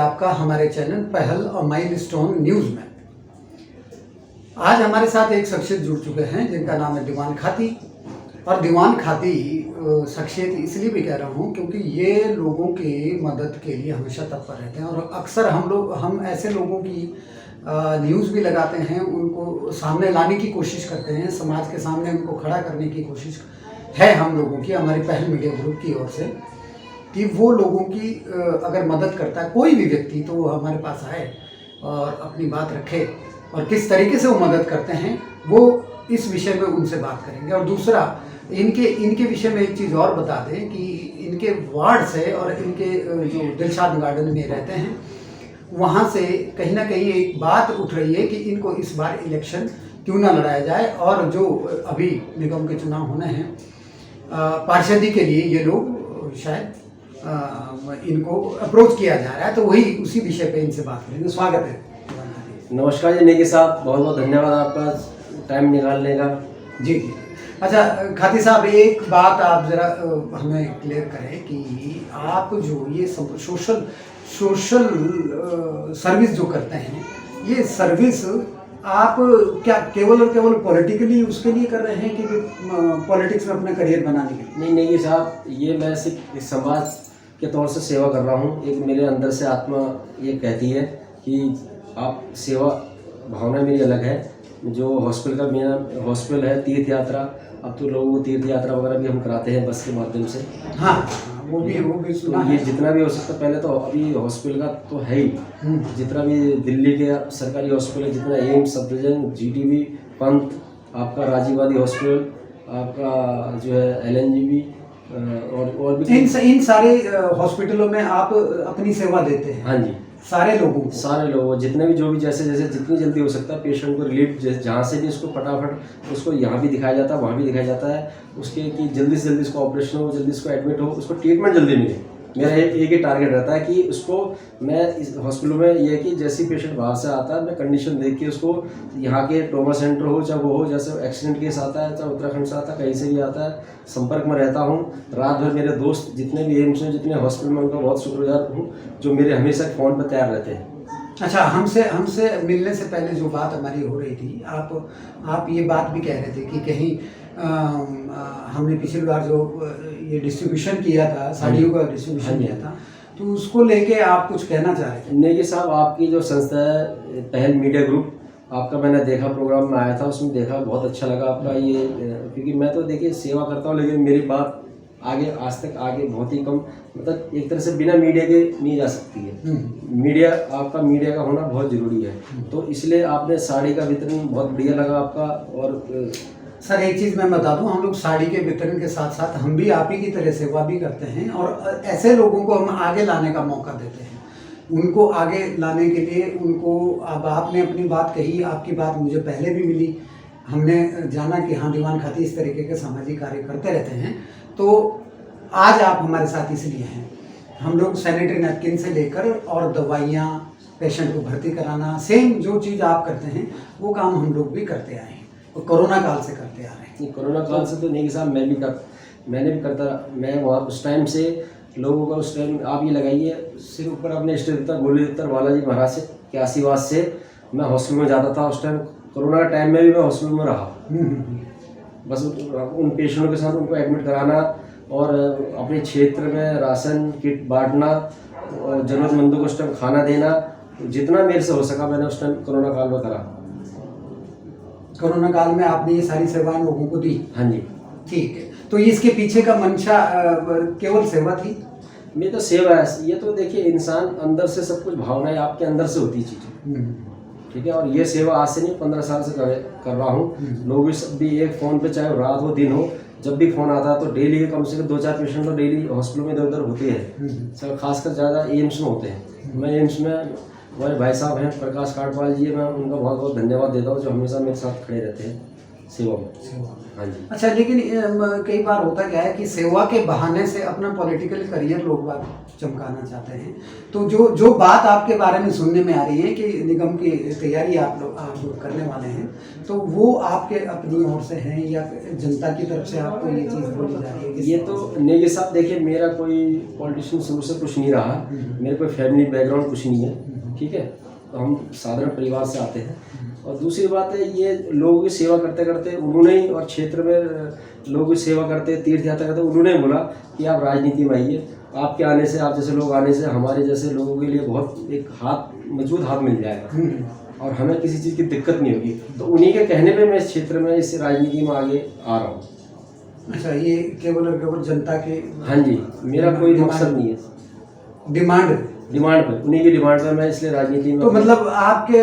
आपका हमारे चैनल पहल और माइलस्टोन न्यूज़ में। आज हमारे साथ एक शख्सियत जुड़ चुके हैं जिनका नाम है दीवान खाती। और दीवान खाती शख्सियत इसलिए भी कह रहा हूँ क्योंकि ये लोगों की मदद के लिए हमेशा तत्पर रहते हैं और अक्सर हम ऐसे लोगों की न्यूज़ भी लगाते हैं, उनको सामने लाने की कोशिश करते हैं, समाज के सामने उनको खड़ा करने की कोशिश है हम लोगों की, हमारी पहल मीडिया ग्रुप की ओर से, कि वो लोगों की अगर मदद करता है कोई भी व्यक्ति तो वो हमारे पास आए और अपनी बात रखे और किस तरीके से वो मदद करते हैं वो इस विषय में उनसे बात करेंगे। और दूसरा इनके विषय में एक चीज़ और बता दें कि इनके वार्ड से और इनके जो दिलशाद गार्डन में रहते हैं वहाँ से कहीं ना कहीं एक बात उठ रही है कि इनको इस बार इलेक्शन क्यों ना लड़ाया जाए और जो अभी निगम के चुनाव होने हैं पार्षदी के लिए ये लोग शायद इनको अप्रोच किया जा रहा है, तो वही उसी विषय पे इनसे बात करेंगे। स्वागत है। नमस्कार जी नेगी साहब, बहुत बहुत धन्यवाद आपका टाइम निकालने का। जी जी। अच्छा खाती साहब, एक बात आप ज़रा हमें क्लियर करें कि आप जो ये सोशल सर्विस जो करते हैं, ये सर्विस आप क्या केवल और केवल पॉलिटिकली उसके लिए कर रहे हैं कि पॉलिटिक्स में अपना करियर बनाने के लिए? नहीं नहीं साहब, ये मैं सिर्फ समाज के तौर से सेवा कर रहा हूँ। एक मेरे अंदर से आत्मा ये कहती है कि आप सेवा भावना मेरी अलग है। जो हॉस्पिटल का मेरा हॉस्पिटल है तीर्थ यात्रा, अब तो लोगों को तीर्थ यात्रा वगैरह भी हम कराते हैं बस के माध्यम से। हाँ, वो भी सुना तो ये जितना भी हो सकता है, पहले तो अभी हॉस्पिटल का तो है ही, जितना भी दिल्ली के सरकारी हॉस्पिटल है, जितना एम्स, सफदरजंग, जीटीबी, पंत, आपका राजीव गांधी हॉस्पिटल, आपका जो है LNGB और भी इन सारे हॉस्पिटलों में आप अपनी सेवा देते हैं? हाँ जी, सारे लोगों जितने भी जो भी जैसे जितनी जल्दी हो सकता है पेशेंट को रिलीफ, जहाँ से भी उसको फटाफट उसको यहाँ भी दिखाया जाता है, वहाँ भी दिखाया जाता है उसके कि जल्दी से जल्दी उसको ऑपरेशन हो, जल्दी उसको एडमिट हो, उसको ट्रीटमेंट जल्दी मिले। मेरा एक ही टारगेट रहता है कि उसको मैं इस हॉस्पिटल में ये है कि जैसे पेशेंट बाहर से आता है मैं कंडीशन देख के उसको यहाँ के ट्रॉमा सेंटर हो चाहे वो हो, जैसे एक्सीडेंट केस आता है चाहे उत्तराखंड से आता है कहीं से भी आता है, संपर्क में रहता हूँ। रात भर मेरे दोस्त जितने भी एम्स में जितने हॉस्पिटल में उनका बहुत शुक्रगुजार हूँ जो मेरे हमेशा फ़ोन पर तैयार रहते हैं। अच्छा, हमसे मिलने से पहले जो बात हमारी हो रही थी, आप ये बात भी कह रहे थे कि कहीं हमने पिछली बार जो ये डिस्ट्रीब्यूशन किया था, साड़ियों का डिस्ट्रीब्यूशन किया था, तो उसको लेके आप कुछ कहना चाह रहे थे? नहीं साहब, आपकी जो संस्था है पहल मीडिया ग्रुप, आपका मैंने देखा प्रोग्राम में आया था, उसमें देखा बहुत अच्छा लगा आपका ये, क्योंकि मैं तो देखिए सेवा करता हूँ लेकिन मेरी बात आगे आज तक आगे बहुत ही कम, मतलब एक तरह से बिना मीडिया के नहीं जा सकती है। मीडिया मीडिया का होना बहुत ज़रूरी है, तो इसलिए आपने साड़ी का वितरण बहुत बढ़िया लगा आपका। और सर एक चीज़ मैं बता दूं, हम लोग साड़ी के वितरण के साथ साथ हम भी आप ही की तरह सेवा भी करते हैं और ऐसे लोगों को हम आगे लाने का मौका देते हैं। उनको आगे लाने के लिए उनको, अब आपने अपनी बात कही, आपकी बात मुझे पहले भी मिली, हमने जाना कि हाँ दीवान खाती इस तरीके के सामाजिक कार्य करते रहते हैं, तो आज आप हमारे साथ इसलिए हैं। हम लोग सैनिटरी नैपकिन से लेकर और दवाइयाँ, पेशेंट को भर्ती कराना, सेम जो चीज़ आप करते हैं वो काम हम लोग भी करते आए हैं और कोरोना काल से करते आ रहे हैं। कोरोना काल से तो नहीं साहब, मैंने भी करता, मैं वहाँ उस टाइम से लोगों का, उस टाइम आप ये लगाइए सिर ऊपर अपने स्टेट तक गोली उत्तर बालाजी महाराज से 81 से मैं हॉस्पिटल में जाता था। उस टाइम कोरोना के टाइम में भी मैं हॉस्पिटल में रहा, बस उन पेशेंटों के साथ उनको एडमिट कराना और अपने क्षेत्र में राशन किट बांटना और ज़रूरतमंदों को उस टाइम खाना देना, जितना मेरे से हो सका मैंने उस टाइम कोरोना काल में करा। कोरोना काल में आपने ये सारी सेवाएं लोगों को दी? हाँ जी। ठीक है, तो इसके पीछे का मंशा केवल सेवा थी? मेरी तो सेवा है। ये तो देखिए इंसान अंदर से सब कुछ भावनाएं आपके अंदर से होती चीज़ें, ठीक है। और ये सेवा आज से नहीं 15 साल से कर रहा हूँ। लोग भी एक फ़ोन पे चाहे रात हो दिन हो, जब भी फ़ोन आता है तो डेली कम से कम 2-4 पेशेंट तो डेली हॉस्पिटल में इधर उधर होते हैं, सब खासकर ज़्यादा एम्स में होते हैं। मैं एम्स में हमारे भाई साहब हैं प्रकाश काटवाल जी, मैं उनका बहुत बहुत धन्यवाद देता हूँ जो हमेशा मेरे साथ खड़े रहते हैं। सेवा में। सेवा में। हाँ जी। अच्छा, लेकिन कई बार होता क्या है कि सेवा के बहाने से अपना पॉलिटिकल करियर लोग बाग चमकाना चाहते हैं। तो जो बात आपके बारे में सुनने में आ रही है कि निगम की तैयारी आप लोग करने वाले हैं, तो वो आपके अपनी ओर से हैं या जनता की तरफ से आपको ये चीज़ बोली जा रही है? ये तो नेगी साहब देखिए, मेरा कोई पॉलिटिशियन शुरू से कुछ नहीं रहा, मेरे कोई फैमिली बैकग्राउंड कुछ नहीं है, ठीक है। तो हम साधारण परिवार से आते हैं। और दूसरी बात है, ये लोगों की सेवा करते करते उन्होंने ही, और क्षेत्र में लोगों की सेवा करते तीर्थ यात्रा करते उन्होंने बोला कि आप राजनीति में आइए। आपके आने से, आप जैसे लोग आने से हमारे जैसे लोगों के लिए बहुत एक मजबूत हाथ मिल जाएगा और हमें किसी चीज़ की दिक्कत नहीं होगी। तो उन्हीं के कहने पे मैं इस क्षेत्र में, इस राजनीति में आगे आ रहा हूँ। अच्छा, ये केवल और केवल जनता के? हाँ जी, मेरा कोई मकसद नहीं है। डिमांड पे, उन्हीं की डिमांड पे मैं इसलिए राजनीति में। तो मतलब आपके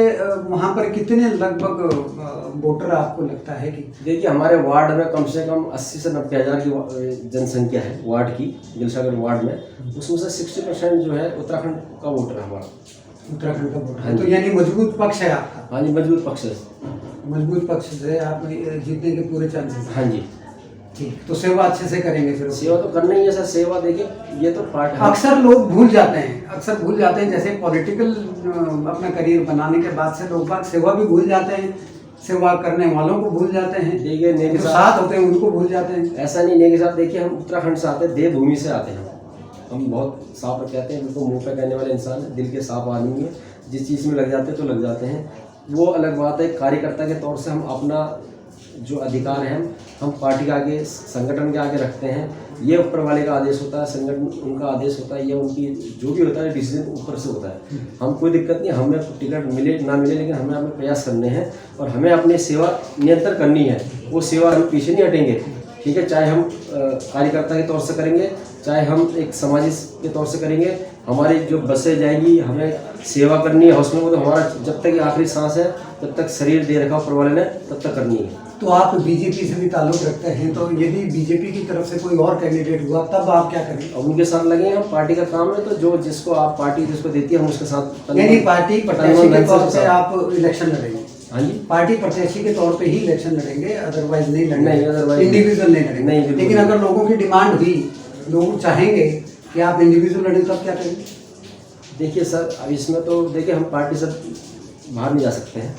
वहाँ पर कितने लगभग वोटर आपको लगता है कि? देखिए, हमारे वार्ड में कम से कम 80 से 90 हज़ार की जनसंख्या है वार्ड की, दिलसागर वार्ड में। उसमें से 60% जो है उत्तराखंड का वोटर है हमारा। उत्तराखंड का वोटर है, तो यानी मजबूत पक्ष है आपका? हाँ जी, मजबूत पक्ष है। मजबूत पक्ष से आप जीतने के पूरे चांसेस? हाँ जी। ठीक, तो सेवा अच्छे से करेंगे फिर? सेवा तो करना ही है सर। सेवा देखिए, ये तो पार्ट है। अक्सर लोग भूल जाते हैं, जैसे पॉलिटिकल अपना करियर बनाने के बाद से लोग बाग सेवा भी भूल जाते हैं, सेवा करने वालों को भूल जाते हैं, देखिए नेगी जो साथ होते हैं उनको भूल जाते हैं। ऐसा नहीं नेगी साहब, देखिए हम उत्तराखंड से आते हैं, देवभूमि से आते हैं। हम बहुत साफ कहते हैं, बिल्कुल मुँह पे कहने वाले इंसान है, दिल के साफ आदमी है। जिस चीज़ में लग जाते हैं तो लग जाते हैं, वो अलग बात है। कार्यकर्ता के तौर से हम अपना जो अधिकार है हम पार्टी के आगे, संगठन के आगे रखते हैं। ये ऊपर वाले का आदेश होता है, संगठन उनका आदेश होता है, ये उनकी जो भी होता है डिसीजन ऊपर से होता है। हम कोई दिक्कत नहीं, हमें टिकट मिले ना मिले, लेकिन हमें अपने प्रयास करने हैं और हमें अपनी सेवा निरंतर करनी है। वो सेवा हम पीछे नहीं हटेंगे, ठीक है। चाहे हम कार्यकर्ता के तौर से करेंगे, चाहे हम एक समाजी के तौर से करेंगे। हमारी जो बसें जाएंगी, हमें सेवा करनी है उसमें, वो तो हमारा जब तक आखिरी सांस है, जब तक शरीर दे रखा ऊपर वाले ने, तब तक करनी है। तो आप बीजेपी से भी ताल्लुक रखते हैं, तो यदि बीजेपी की तरफ से कोई और कैंडिडेट हुआ तब आप क्या करेंगे? अब उनके साथ लगे, हम पार्टी का काम है, तो जो जिसको आप पार्टी जिसको देती है हम उसके साथ। यानी पार्टी प्रत्याशी के तौर पे आप इलेक्शन लड़ेंगे? हाँ जी, पार्टी प्रत्याशी के तौर पे ही इलेक्शन लड़ेंगे, अदरवाइज नहीं लड़ेंगे? नहीं, अदरवाइज इंडिविजुअल नहीं लड़ेंगे? नहीं, लेकिन अगर लोगों की डिमांड हुई, लोग चाहेंगे कि आप इंडिविजुअल लड़ें, तब क्या करेंगे? देखिए सर, अब इसमें तो देखिए हम पार्टी से बाहर नहीं जा सकते हैं।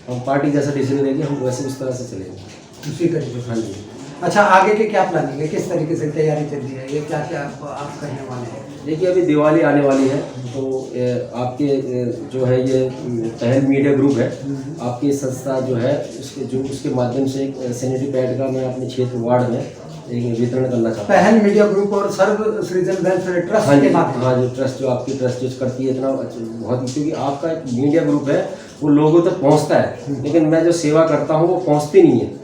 हम पार्टी जैसा डिसीजन लेंगे, हम वैसे उस तरह से चलेंगे, उसी तरीके से। हाँ जी। अच्छा, आगे के क्या प्लानिंग है, किस तरीके से तैयारी चल रही है, ये क्या क्या आप करने वाले हैं? देखिए, अभी दिवाली आने वाली है, तो आपके जो है ये पहल मीडिया ग्रुप है, आपकी संस्था जो है उसके माध्यम से एक सैनिटरी पैड का मैं अपने क्षेत्र वार्ड में एक वितरण करना चाहता हूँ। पहल मीडिया ग्रुप और सर्व सृजन वेलफेयर ट्रस्ट के माध्यम? हाँ, जो ट्रस्ट, जो आपकी ट्रस्ट जो करती है, इतना बहुत, क्योंकि आपका एक मीडिया ग्रुप है, वो लोगों तक पहुँचता है, लेकिन मैं जो सेवा करता हूँ वो पहुँचती नहीं है।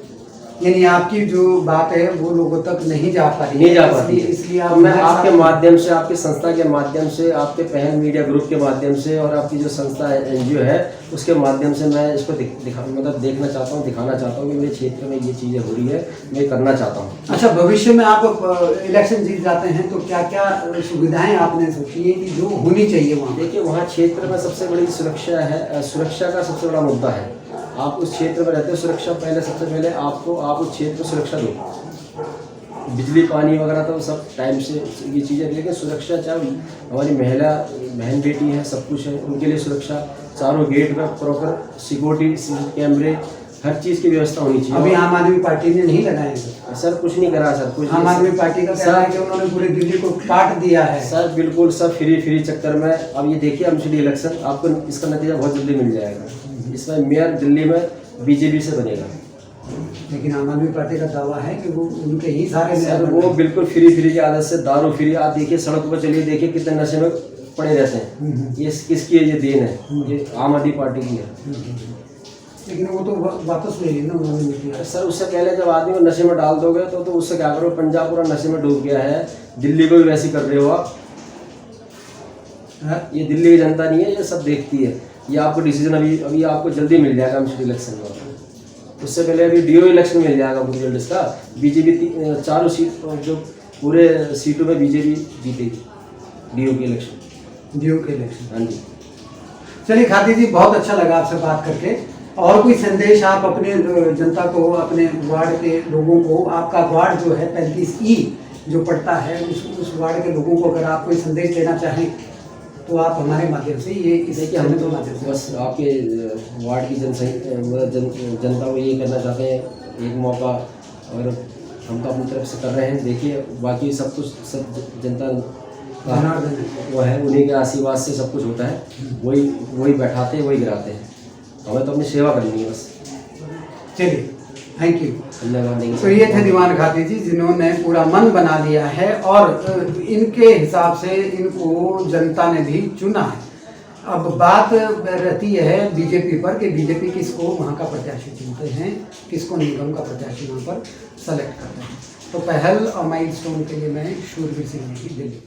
यानी आपकी जो बात है वो लोगों तक नहीं जा पाती है, इसलिए आप मैं आपके माध्यम से, आपकी संस्था के माध्यम से, आपके पहल मीडिया ग्रुप के माध्यम से और आपकी जो संस्था एनजीओ है उसके माध्यम से मैं इसको देखना चाहता हूँ, दिखाना चाहता हूँ कि मेरे क्षेत्र में ये चीज़ें हो रही है, मैं करना चाहता हूँ। अच्छा, भविष्य में आप इलेक्शन जीत जाते हैं तो क्या क्या सुविधाएं आपने सोची है कि जो होनी चाहिए वहाँ? देखिए, वहाँ क्षेत्र में सबसे बड़ी सुरक्षा है, सुरक्षा का सबसे बड़ा मुद्दा है। आप उस क्षेत्र में रहते हो, सुरक्षा पहले, सबसे पहले आप उस क्षेत्र को सुरक्षा दो। बिजली पानी वगैरह तो सब टाइम से ये चीज़ें, लेकिन सुरक्षा चाहे हमारी महिला बहन बेटी है, सब कुछ है, उनके लिए सुरक्षा, चारों गेट में प्रॉपर सिक्योरिटी कैमरे, हर चीज़ की व्यवस्था होनी चाहिए। अभी आम आदमी पार्टी ने नहीं लगाए सर, कुछ नहीं करा सर, कुछ। आम आदमी पार्टी का कहना है कि उन्होंने पूरी दिल्ली को काट दिया है। सर बिल्कुल, सब फ्री चक्कर में। अब ये देखिए एमसीडी इलेक्शन, आपको इसका नतीजा बहुत जल्दी मिल जाएगा। इसमें मेयर दिल्ली में बीजेपी से बनेगा, लेकिन आम आदमी पार्टी का दावा है कि वो उनके ही सारे सर, वो बिल्कुल फ्री की आदत से, दारू फ्री। आप देखिए सड़क पर चलिए, देखिए कितने नशे में पड़े रहते हैं। ये किसकी है? ये देन है, ये आम आदमी पार्टी की है। लेकिन वो तो वापस ले ली ना उन्होंने नीति। सर, उससे पहले जब आदमी को नशे में डाल दोगे तो उससे क्या करो? पंजाब पूरा नशे में डूब गया है, दिल्ली को भी वैसे कर रहे हो आप। ये दिल्ली की जनता नहीं है, ये सब देखती है। ये आपको डिसीजन अभी आपको जल्दी मिल जाएगा एमसीडी इलेक्शन में। उससे पहले अभी डीओ इलेक्शन मिल जाएगा रिजल्ट इसका। बीजेपी चारों सीट, जो पूरे सीटों में बीजेपी जीतेगी डीओ के इलेक्शन। डीओ के इलेक्शन, हाँ जी। चलिए खाती जी, बहुत अच्छा लगा आपसे बात करके। और कोई संदेश आप अपने जनता को, अपने वार्ड के लोगों को, आपका वार्ड जो है 35E जो पड़ता है, उस वार्ड के लोगों को अगर आप कोई संदेश देना चाहें तो आप हमारे माध्यम से ये इस देखिए हम तो माध्यम से बस आपके वार्ड की जनता को ये करना चाहते हैं, एक मौका, और हम तो अपनी तरफ से कर रहे हैं। देखिए बाकी सब कुछ सब जनता का वो है, उन्हीं के आशीर्वाद से सब कुछ होता है। वही बैठाते हैं, वही गिराते हैं। हमें तो अपनी सेवा करनी है बस। चलिए, थैंक यू। धन्यवाद। तो ये थे दीवान खाती जी, जिन्होंने पूरा मन बना लिया है और इनके हिसाब से इनको जनता ने भी चुना है। अब बात रहती है बीजेपी पर कि बीजेपी किसको वहाँ का प्रत्याशी चुनते हैं, किसको निगम का प्रत्याशी वहाँ पर सेलेक्ट करते हैं। तो पहल और माइलस्टोन के लिए मैं शूरवीर सिंह की दिल्ली।